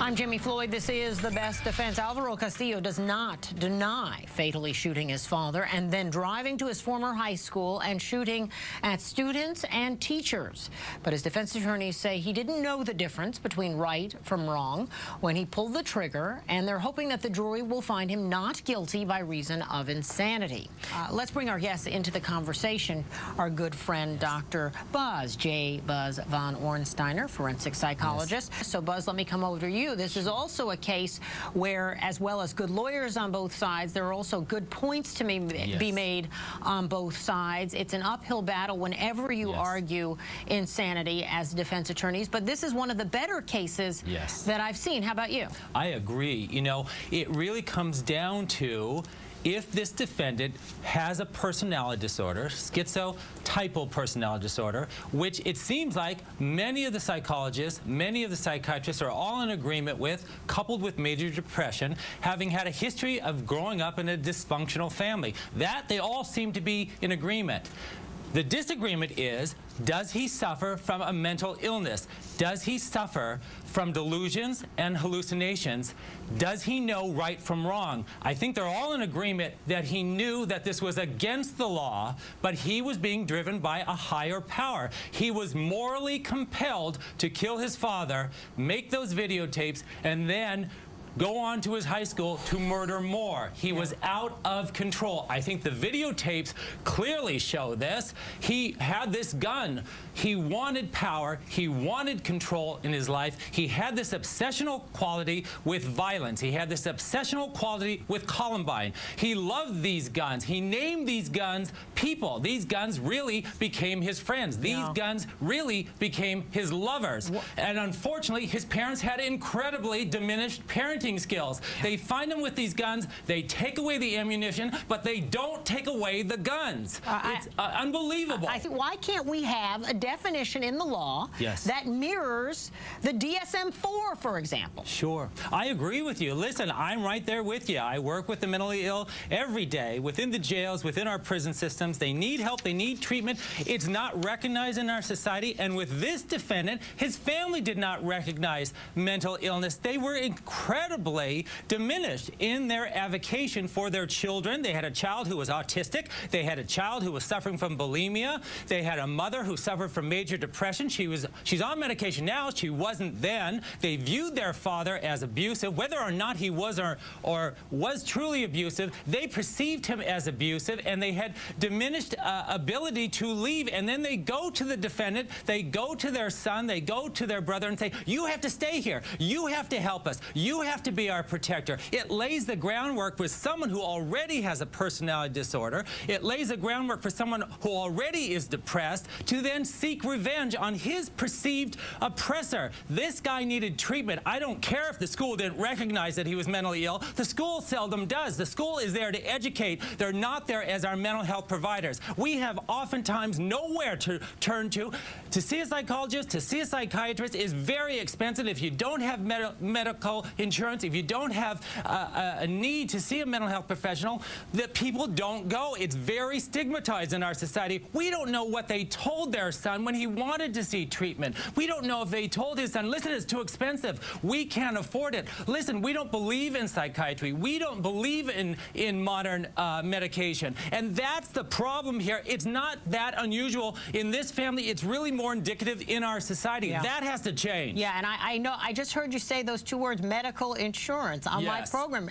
I'm Jami Floyd. This is The Best Defense. Alvaro Castillo does not deny fatally shooting his father and then driving to his former high school and shooting at students and teachers. But his defense attorneys say he didn't know the difference between right from wrong when he pulled the trigger, and they're hoping that the jury will find him not guilty by reason of insanity. Let's bring our guests into the conversation. Our good friend, Dr. Buzz, J. Buzz von Ornsteiner, forensic psychologist. Yes. So, Buzz, let me come over to you. This is also a case where, as well as good lawyers on both sides, there are also good points to be made on both sides. It's an uphill battle whenever you argue insanity as defense attorneys, but this is one of the better cases that I've seen. How about you? I agree. You know, it really comes down to if this defendant has a personality disorder, schizotypal personality disorder, which it seems like many of the psychologists, many of the psychiatrists are all in agreement with, coupled with major depression, having had a history of growing up in a dysfunctional family. That they all seem to be in agreement. The disagreement is, does he suffer from a mental illness? Does he suffer from delusions and hallucinations? Does he know right from wrong? I think they're all in agreement that he knew that this was against the law, but he was being driven by a higher power. He was morally compelled to kill his father, make those videotapes, and then go on to his high school to murder more. He was out of control. I think the videotapes clearly show this. He had this gun. He wanted power. He wanted control in his life. He had this obsessional quality with violence. He had this obsessional quality with Columbine. He loved these guns. He named these guns people. These guns really became his friends. These guns really became his lovers. And unfortunately, his parents had incredibly diminished parenting skills. They find him with these guns, they take away the ammunition, but they don't take away the guns. It's unbelievable. Why can't we have a definition in the law that mirrors the DSM-IV, for example? Sure. I agree with you. Listen, I'm right there with you. I work with the mentally ill every day within the jails, within our prison systems. They need help. They need treatment. It's not recognized in our society. And with this defendant, his family did not recognize mental illness. They were incredibly diminished in their avocation for their children. They had a child who was autistic. They had a child who was suffering from bulimia. They had a mother who suffered from major depression. She's on medication now. She wasn't then. They viewed their father as abusive. Whether or not he was or was truly abusive, they perceived him as abusive, and they had diminished ability to leave. And then they go to the defendant, they go to their son, they go to their brother and say, you have to stay here. You have to help us. You have to be our protector. It lays the groundwork with someone who already has a personality disorder. It lays the groundwork for someone who already is depressed to then seek revenge on his perceived oppressor. This guy needed treatment. I don't care if the school didn't recognize that he was mentally ill. The school seldom does. The school is there to educate. They're not there as our mental health providers. We have oftentimes nowhere to turn to. To see a psychologist, to see a psychiatrist is very expensive. If you don't have medical insurance, if you don't have a need to see a mental health professional, that people don't go. It's very stigmatized in our society. We don't know what they told their son when he wanted to see treatment. We don't know if they told his son, listen, it's too expensive. We can't afford it. Listen, we don't believe in psychiatry. We don't believe in modern medication. And that's the problem here. It's not that unusual in this family. It's really more indicative in our society. That has to change. Yeah, and I know, I just heard you say those two words, medical insurance, on my program.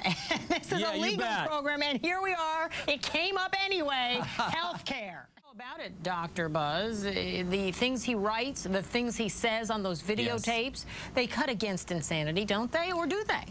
This is a legal program, and here we are. It came up anyway. Health care. How about it, Dr. Buzz? The things he writes, the things he says on those videotapes, they cut against insanity, don't they, or do they?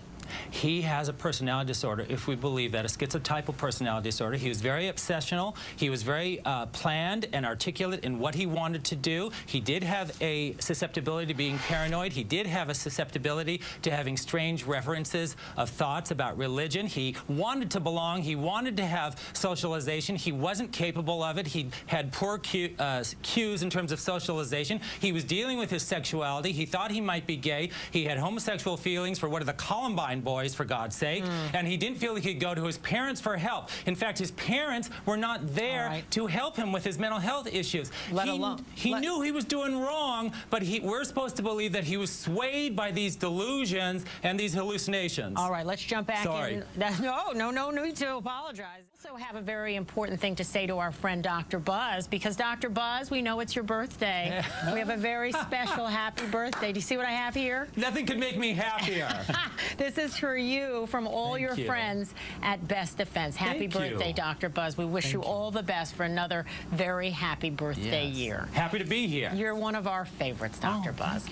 He has a personality disorder, if we believe that, a schizotypal personality disorder. He was very obsessional. He was very planned and articulate in what he wanted to do. He did have a susceptibility to being paranoid. He did have a susceptibility to having strange references of thoughts about religion. He wanted to belong. He wanted to have socialization. He wasn't capable of it. He had poor cues in terms of socialization. He was dealing with his sexuality. He thought he might be gay. He had homosexual feelings for what are the Columbine blind boys, for God's sake, and he didn't feel he could go to his parents for help. In fact, his parents were not there to help him with his mental health issues. He knew he was doing wrong, but we're supposed to believe that he was swayed by these delusions and these hallucinations. All right, let's jump back in. No need to apologize. We also have a very important thing to say to our friend Dr. Buzz, because Dr. Buzz, we know it's your birthday. We have a very special happy birthday. Do you see what I have here? Nothing could make me happier. This is for you from all your friends at Best Defense. Happy birthday, Dr. Buzz. We wish you all the best for another very happy birthday year. Happy to be here. You're one of our favorites, Dr. Buzz.